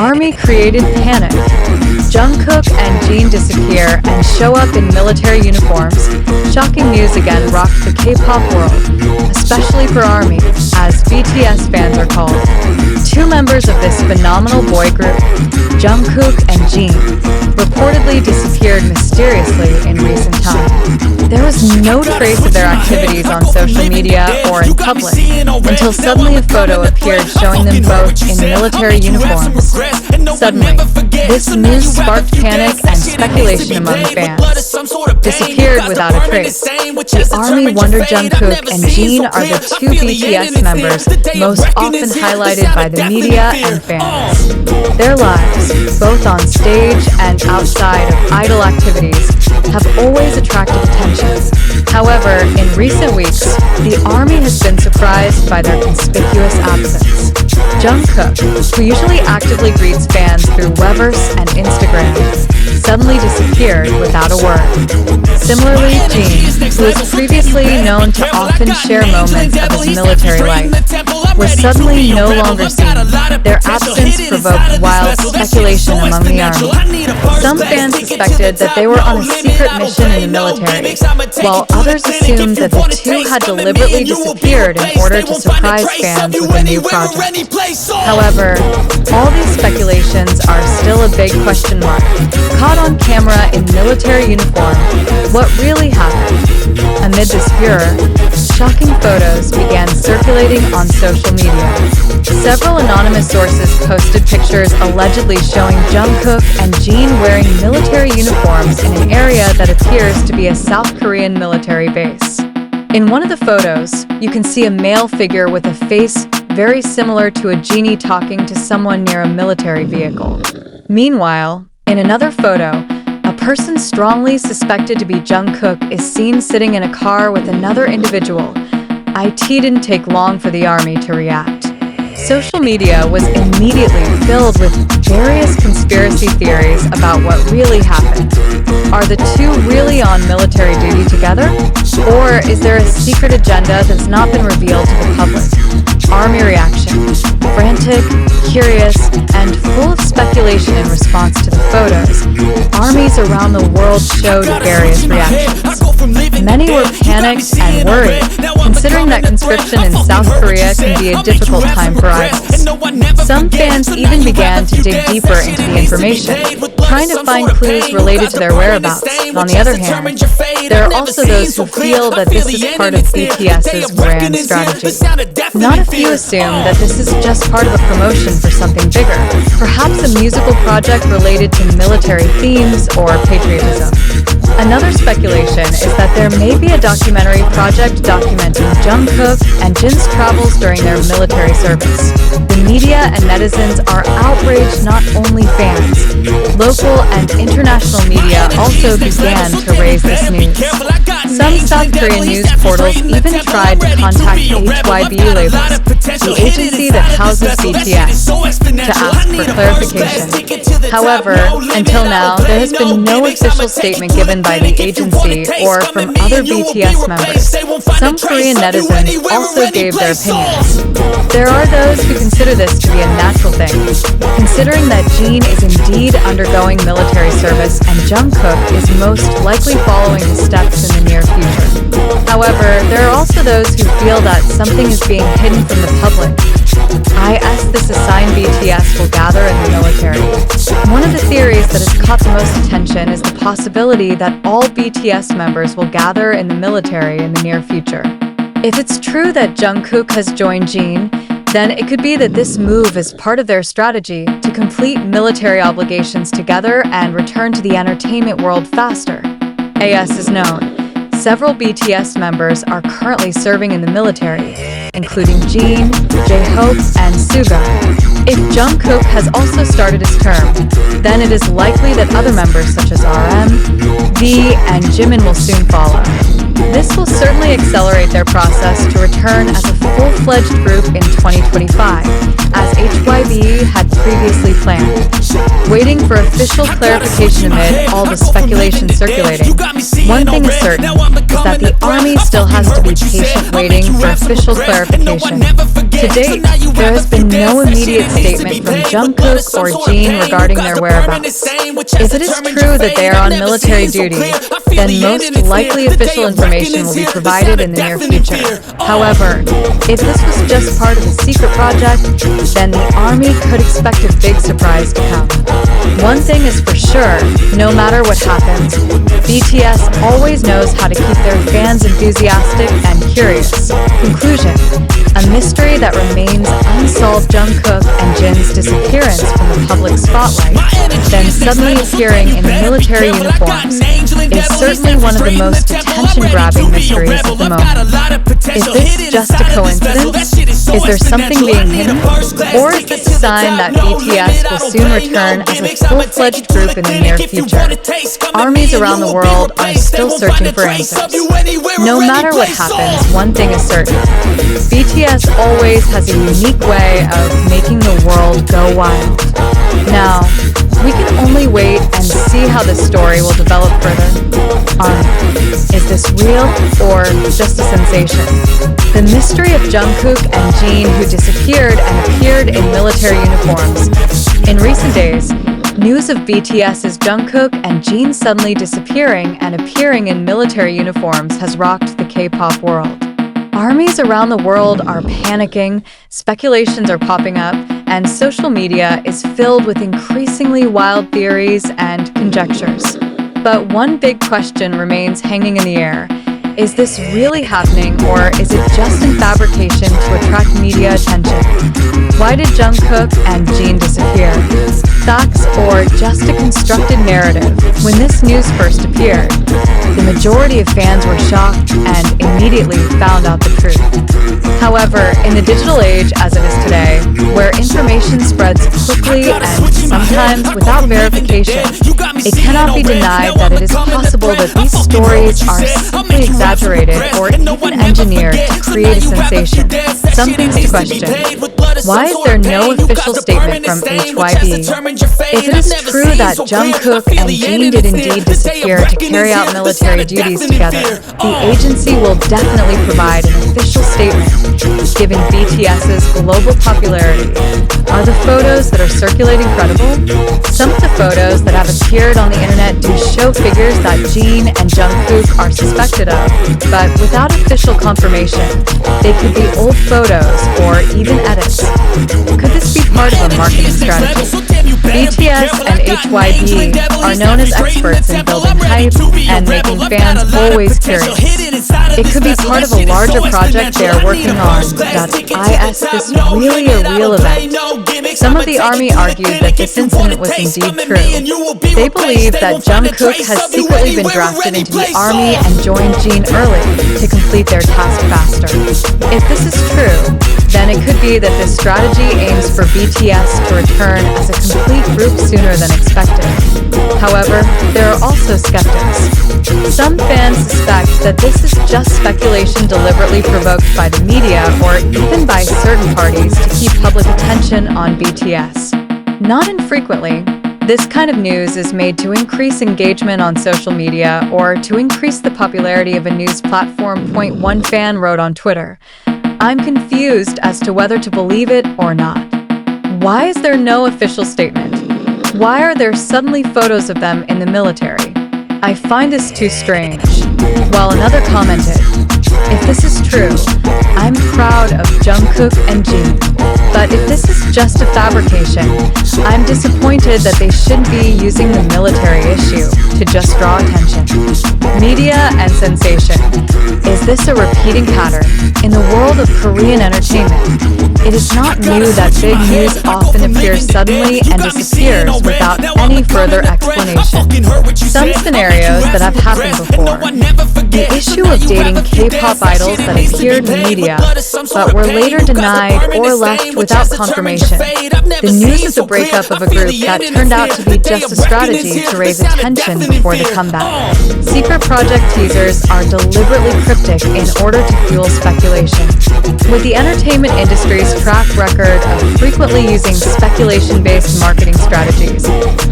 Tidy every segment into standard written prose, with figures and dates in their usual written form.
ARMY created panic. Jungkook and Jin disappear and show up in military uniforms. Shocking news again rocked the K-pop world, especially for ARMY, as BTS fans are called. Two members of this phenomenal boy group, Jungkook and Jin, reportedly disappeared mysteriously in recent times. There was no trace of their activities on social media or in public until suddenly a photo appeared showing them both in military uniforms. Suddenly, this news sparked panic and speculation among fans. Disappeared without a trace. The ARMY wondered Jungkook and Jin are the two BTS members most often highlighted by the media and fans. Their lives, both on stage and outside of idol activities, have always attracted attention. However, in recent weeks, the ARMY has been surprised by their conspicuous absence. Jungkook, who usually actively greets fans through Weverse and Instagram, suddenly disappeared without a word. Similarly, Jin, who was previously known to often share moments of his military life, was suddenly no longer seen. Their absence provoked wild speculation among the ARMY. Some fans suspected that they were on a secret mission in the military, while others assumed that the two had deliberately disappeared in order to surprise fans with a new project. However, all these speculations are still a big question mark. Caught on camera in military uniform, what really happened? Amid this furor, shocking photos began circulating on social media. Several anonymous sources posted pictures allegedly showing Jungkook and Jin wearing military uniforms in an area that appears to be a South Korean military base. In one of the photos, you can see a male figure with a face very similar to a genie talking to someone near a military vehicle. Meanwhile, in another photo, a person strongly suspected to be Jungkook is seen sitting in a car with another individual. It didn't take long for the ARMY to react. Social media was immediately filled with various conspiracy theories about what really happened. Are the two really on military duty together? Or is there a secret agenda that's not been revealed to the public? ARMY reaction: frantic, curious, and full of speculation in response to the photos. ARMYs around the world showed various reactions. Many were panicked and worried, considering that conscription in South Korea can be a difficult time for idols. Some fans even began to dig deeper into the information, trying to find clues related to their whereabouts. On the other hand, there are also those who feel that this is part of BTS's grand strategy. Not a few assume that this is just part of a promotion for something bigger, perhaps a musical project related to military themes or patriotism. Another speculation is that there may be a documentary project documenting Jungkook and Jin's travels during their military service. The media and netizens are outraged. Not only fans, local and international media also began to raise this news. Some South Korean news portals even tried to contact HYB labels, the agency that houses BTS, to ask for clarification. However, until now, there has been no official statement given by the agency or from other BTS members. Some Korean netizens also gave their opinions. There are those who consider this to be a natural thing, considering that Jin is indeed undergoing military service and Jungkook is most likely following his steps in the near future. However, there are also those who feel that something is being hidden from the public. This assigned BTS will gather in the military. One of the theories that has caught the most attention is the possibility that all BTS members will gather in the military in the near future. If it's true that Jungkook has joined Jin, then it could be that this move is part of their strategy to complete military obligations together and return to the entertainment world faster. As is known, several BTS members are currently serving in the military, including Jin, J-Hope, and Suga. If Jungkook has also started his term, then it is likely that other members such as RM, V, and Jimin will soon follow. This will certainly accelerate their process to return as a full-fledged group in 2025, as HYB had previously planned. Waiting for official clarification amid all the speculation circulating, one thing is certain, is that the ARMY still has to be patient waiting for official clarification. To date, there has been no immediate statement from Jungkook or Jin regarding their whereabouts. If it is true that they are on military duty, then most likely official information will be provided in the near future. However, if this was just part of a secret project, then the ARMY could expect a big surprise to come. One thing is for sure, no matter what happens, BTS always knows how to keep their fans enthusiastic and curious. Conclusion: a mystery that remains unsolved. Jungkook and Jin's disappearance from the public spotlight, then suddenly appearing in military uniforms, is certainly one of the most attention-grabbing mysteries of the moment. Is this just a coincidence? Is there something being hidden? Or is this a sign that BTS will soon return as a full-fledged group in the near future? Armies around the world are still searching for answers. No matter what happens, one thing is certain: BTS always has a unique way of making the world go wild. Now, we can only wait and see how this story will develop further. Is this real or just a sensation? The mystery of Jungkook and Jin, who disappeared and appeared in military uniforms. In recent days, news of BTS's Jungkook and Jin suddenly disappearing and appearing in military uniforms has rocked the K-pop world. Armies around the world are panicking, speculations are popping up, and social media is filled with increasingly wild theories and conjectures. But one big question remains hanging in the air. Is this really happening, or is it just in fabrication to attract media attention? Why did Jungkook and Jin disappear? Facts or just a constructed narrative? When this news first appeared, the majority of fans were shocked and immediately found out the truth. However, in the digital age as it is today, where information spreads quickly and sometimes without verification, it cannot be denied that it is possible that these stories are simply exaggerated or even engineered to create a sensation. Some things to question. Why is there no official statement from HYB? If it is true that Jungkook and Jin did indeed disappear to carry out military duties together, the agency will definitely provide an official statement, given BTS's global popularity. Are the photos that are circulating credible? Some of the photos that have appeared on the internet do show figures that Jin and Jungkook are suspected of, but without official confirmation. They could be old photos or even edits. Could this be part of a marketing strategy? BTS and HYB are known as experts in building hype and making fans always curious. It could be part of a larger project they are working on that is this really a real event? Some of the ARMY argued that this incident was indeed true. They believe that Jungkook has secretly been drafted into the ARMY and joined Jin early to complete their task faster. If this is true, then it could be that this strategy aims for BTS to return as a complete group sooner than expected. However, there are also skeptics. Some fans suspect that this is just speculation deliberately provoked by the media or even by certain parties to keep public attention on BTS. Not infrequently, this kind of news is made to increase engagement on social media or to increase the popularity of a news platform. One fan wrote on Twitter, "I'm confused as to whether to believe it or not. Why is there no official statement? Why are there suddenly photos of them in the military? I find this too strange." While another commented, "If this is true, I'm proud of Jungkook and Jin. But if this is just a fabrication, I'm disappointed that they shouldn't be using the military issue to just draw attention." Media and sensation. Is this a repeating pattern? In the world of Korean entertainment, it is not new that big news often appears suddenly and disappears without any further explanation. Some scenarios that have happened before. The issue of dating K-pop idols that appeared in the media, but were later denied or left without confirmation. The news of the breakup of a group that turned out to be just a strategy to raise attention before the comeback. Secret project teasers are deliberately cryptic in order to fuel speculation. With the entertainment industry's track record of frequently using speculation-based marketing strategies,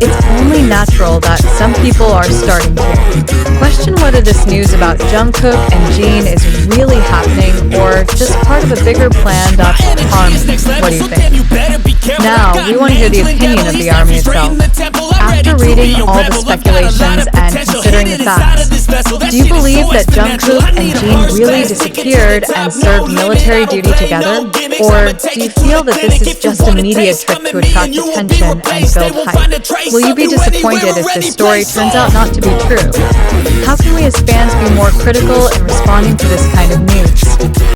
it's only natural that some people are starting to question whether this news about Jungkook and Jin is really happening or just part of a bigger planned up army. What do you think? Now, we want to hear the opinion of the army itself. After reading all the speculations and considering the facts, do you believe that Jungkook and Jin really disappeared and served military duty together? Or do you feel that this is just a media trick to attract attention and build hype? Will you be disappointed if this story turns out not to be true? How can we as fans be more critical in responding to this kind of news?